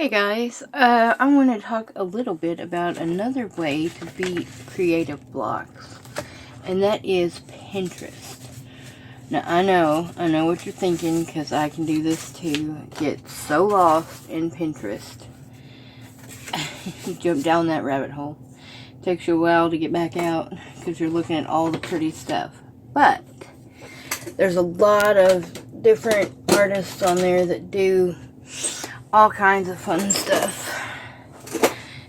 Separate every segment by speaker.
Speaker 1: Hey guys, I want to talk a little bit about another way to beat creative blocks, and that is Pinterest. Now I know what you're thinking, because I can do this too. Get so lost in Pinterest. You jump down that rabbit hole. Takes you a while to get back out, because you're looking at all the pretty stuff. But there's a lot of different artists on there that do all kinds of fun stuff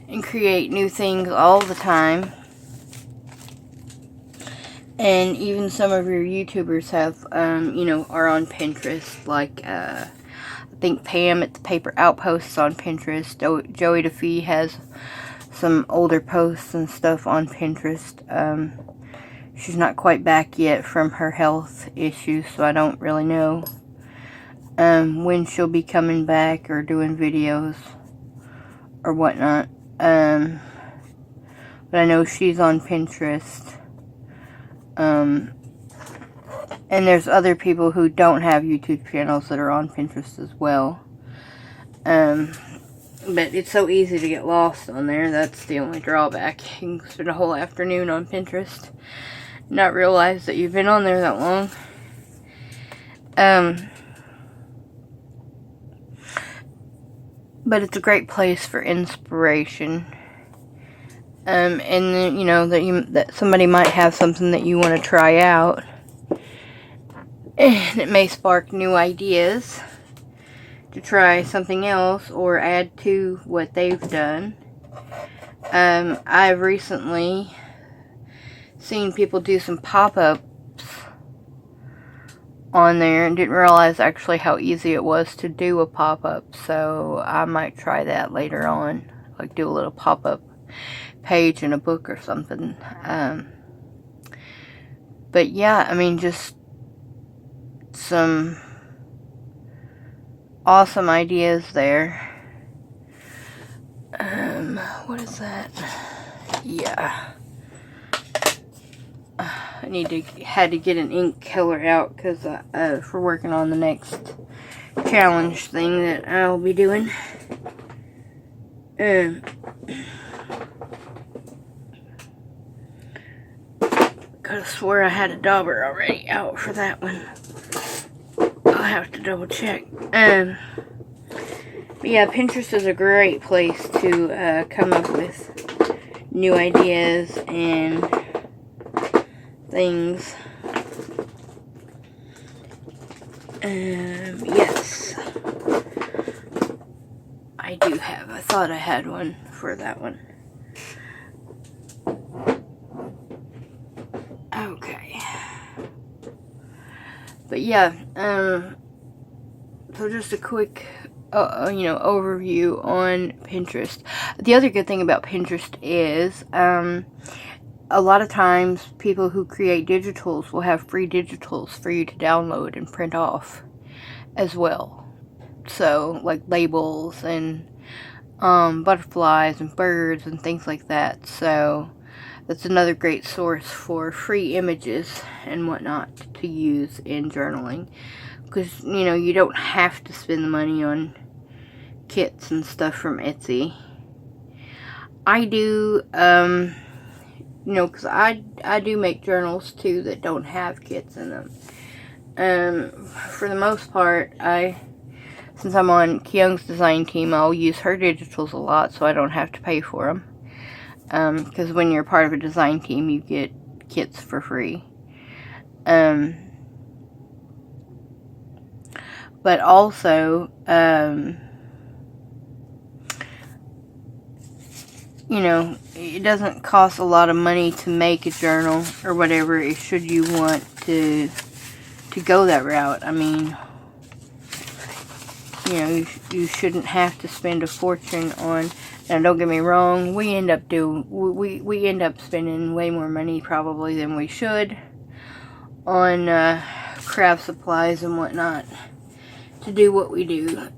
Speaker 1: and create new things all the time. And even some of your YouTubers have, are on Pinterest. Like, I think Pam at the Paper Outposts on Pinterest. Joey DeFee has some older posts and stuff on Pinterest. She's not quite back yet from her health issues, so I don't really know when she'll be coming back or doing videos or whatnot. But I know she's on Pinterest. And there's other people who don't have YouTube channels that are on Pinterest as well. But it's so easy to get lost on there. That's the only drawback. You can spend a whole afternoon on Pinterest, not realize that you've been on there that long. But it's a great place for inspiration. And then, that somebody might have something that you want to try out. And it may spark new ideas to try something else or add to what they've done. I've recently seen people do some pop-ups on there and didn't realize actually how easy it was to do a pop-up, so I might try that later on, like do a little pop-up page in a book or something. But yeah, I mean, just some awesome ideas there. What is that? Yeah. I had to get an ink color out, because we're working on the next challenge thing that I'll be doing. Could have swore I had a dauber already out for that one. I'll have to double check. But yeah, Pinterest is a great place to come up with new ideas and things. Yes. I thought I had one for that one. Okay. But yeah, so just a quick, overview on Pinterest. The other good thing about Pinterest is, a lot of times people who create digitals will have free digitals for you to download and print off as well. So, like labels and butterflies and birds and things like that. So that's another great source for free images and whatnot to use in journaling. Because, you don't have to spend the money on kits and stuff from Etsy. I do, because I do make journals too that don't have kits in them. For the most part, since I'm on Kyung's design team, I'll use her digitals a lot, so I don't have to pay for them. Because when you're part of a design team, you get kits for free. But also, it doesn't cost a lot of money to make a journal or whatever, should you want to go that route. I mean, you shouldn't have to spend a fortune on. Now, don't get me wrong, we end up spending way more money probably than we should on craft supplies and whatnot to do what we do.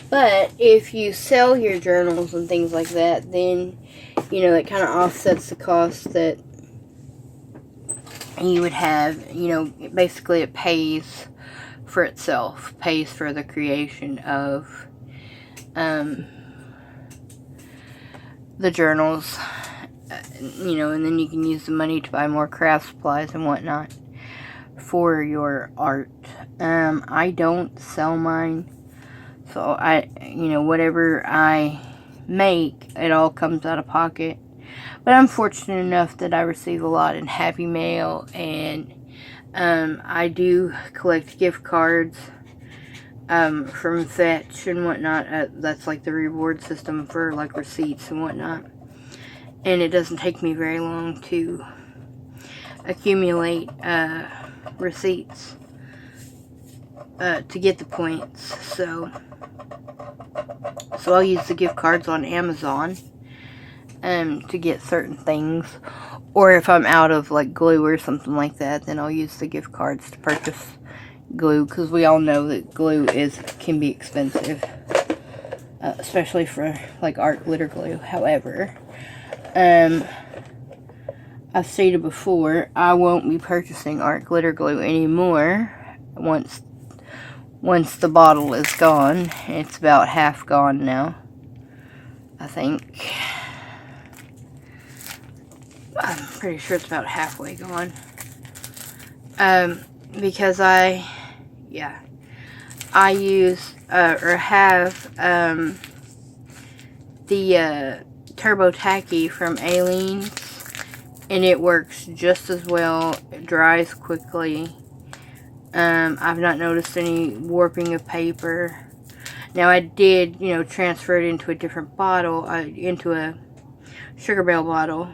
Speaker 1: But if you sell your journals and things like that, then, it kind of offsets the cost that you would have. Basically it pays for itself, pays for the creation of the journals, you know, and then you can use the money to buy more craft supplies and whatnot for your art. I don't sell mine, so you know, whatever I make, it all comes out of pocket. But I'm fortunate enough that I receive a lot in Happy Mail, and I do collect gift cards from Fetch and whatnot. That's like the reward system for like receipts and whatnot. And it doesn't take me very long to accumulate receipts to get the points. So I'll use the gift cards on Amazon to get certain things. Or if I'm out of like glue or something like that, then I'll use the gift cards to purchase glue, because we all know that glue can be expensive, especially for like art glitter glue. However, I've stated before, I won't be purchasing art glitter glue anymore once the bottle is gone. It's about half gone now, I think. I'm pretty sure it's about halfway gone. Because I use or have the Turbo Tacky from Aleene's, and it works just as well. It dries quickly. I've not noticed any warping of paper. Now I did, you know, transfer it into a different bottle, into a Sugar Belle bottle.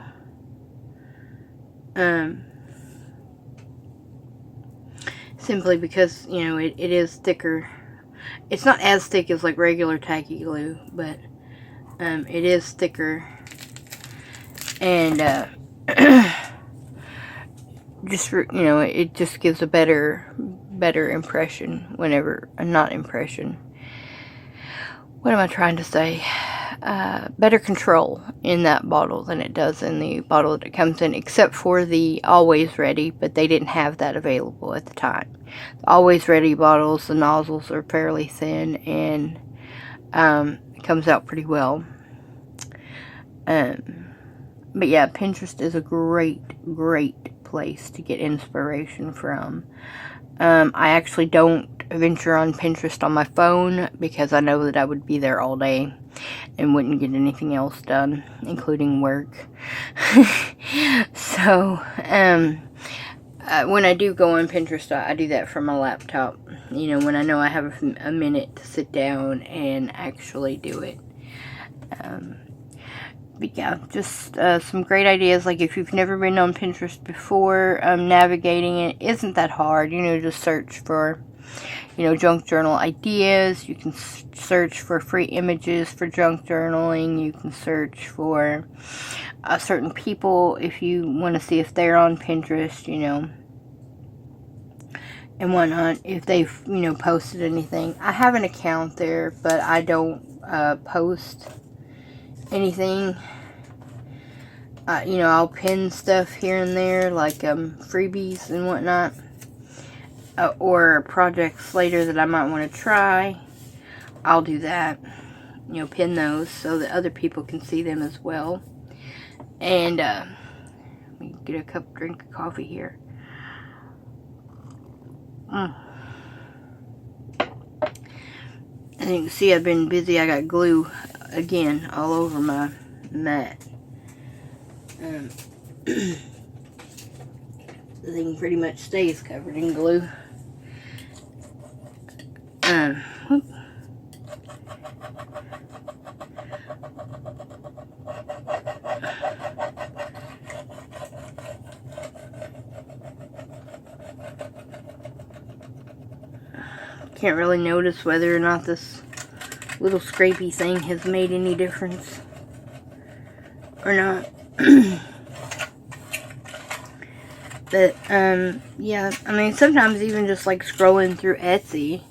Speaker 1: Simply because, you know, it is thicker. It's not as thick as like regular tacky glue, but it is thicker. And just, you know, it just gives a better impression whenever, not impression. What am I trying to say? Better control in that bottle than it does in the bottle that it comes in, except for the Always Ready, but they didn't have that available at the time. The Always Ready bottles, the nozzles are fairly thin, and it comes out pretty well. But yeah, Pinterest is a great place to get inspiration from. I actually don't venture on Pinterest on my phone, because I know that I would be there all day and wouldn't get anything else done, including work. So, when I do go on Pinterest, I do that from my laptop. You know, when I know I have a minute to sit down and actually do it. But yeah, just some great ideas. Like, if you've never been on Pinterest before, navigating it isn't that hard. You know, just search for, you know, junk journal ideas. You can search for free images for junk journaling. You can search for certain people if you want to see if they're on Pinterest, you know, and whatnot, if they've, you know, posted anything. I have an account there, but I don't post anything. You know, I'll pin stuff here and there, like freebies and whatnot, or projects later that I might want to try. I'll do that, you know, pin those so that other people can see them as well. And let me get a drink of coffee here. As you can see, I've been busy. I got glue again all over my mat. The thing pretty much stays covered in glue. Can't really notice whether or not this little scrapey thing has made any difference or not. But yeah, I mean, sometimes even just like scrolling through Etsy,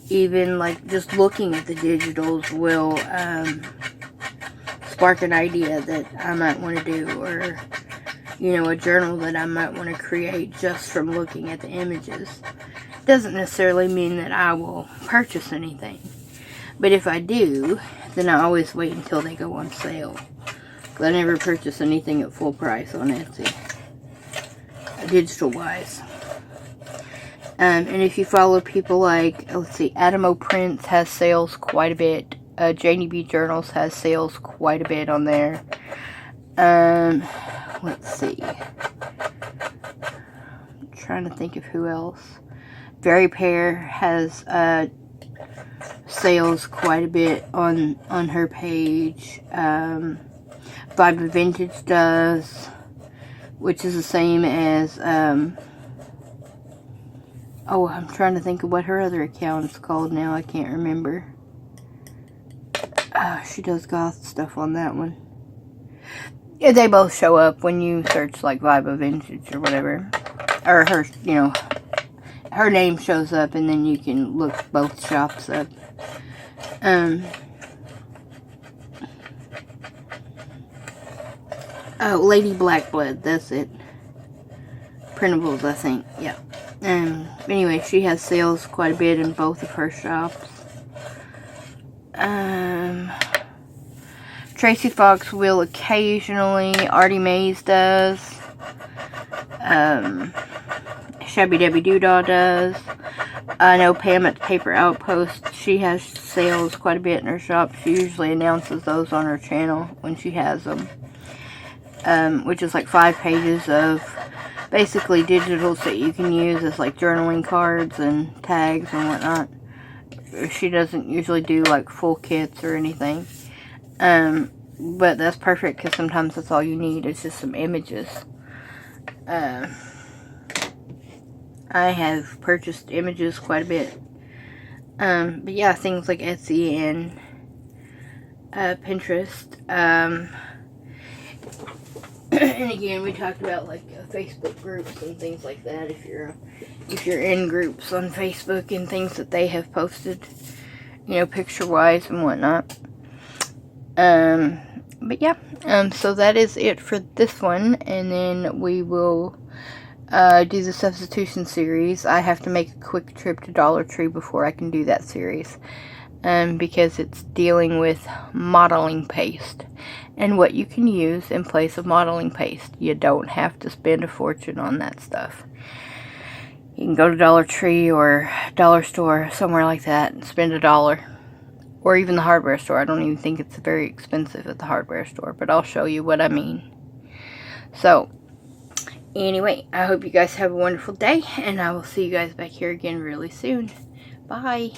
Speaker 1: even like just looking at the digitals will spark an idea that I might want to do, or, you know, a journal that I might want to create just from looking at the images. Doesn't necessarily mean that I will purchase anything, But if I do, then I always wait until they go on sale. Because I never purchase anything at full price on Etsy. Digital wise. And if you follow people like, let's see, Adamo Prince has sales quite a bit. Janie B Journals has sales quite a bit on there. Let's see. I'm trying to think of who else. Very Pear has sales quite a bit on her page. Vibe of Vintage does, which is the same as oh, I'm trying to think of what her other account is called now. I can't remember. She does goth stuff on that one. Yeah, they both show up when you search like Vibe of Vintage or whatever. Or her, you know, her name shows up and then you can look both shops up. Oh, Lady Blackblood, that's it. Printables, I think, yeah. Anyway, she has sales quite a bit in both of her shops. Tracy Fox will occasionally. Artie Mays does. Shabby Debbie Doodah does. I know Pam at the Paper Outpost, she has sales quite a bit in her shop. She usually announces those on her channel when she has them. Which is like 5 pages of basically digitals that you can use as like journaling cards and tags and whatnot. She doesn't usually do like full kits or anything. But that's perfect because sometimes that's all you need is just some images. I have purchased images quite a bit. But yeah, things like Etsy and Pinterest. And again, we talked about like Facebook groups and things like that. If you're in groups on Facebook and things that they have posted, you know, picture-wise and whatnot. But yeah, so that is it for this one, and then we will do the substitution series. I have to make a quick trip to Dollar Tree before I can do that series, because it's dealing with modeling paste and what you can use in place of modeling paste. You don't have to spend a fortune on that stuff. You can go to Dollar Tree or Dollar Store, somewhere like that, and spend $1. Or even the hardware store. I don't even think it's very expensive at the hardware store, but I'll show you what I mean. So, anyway, I hope you guys have a wonderful day, and I will see you guys back here again really soon. Bye.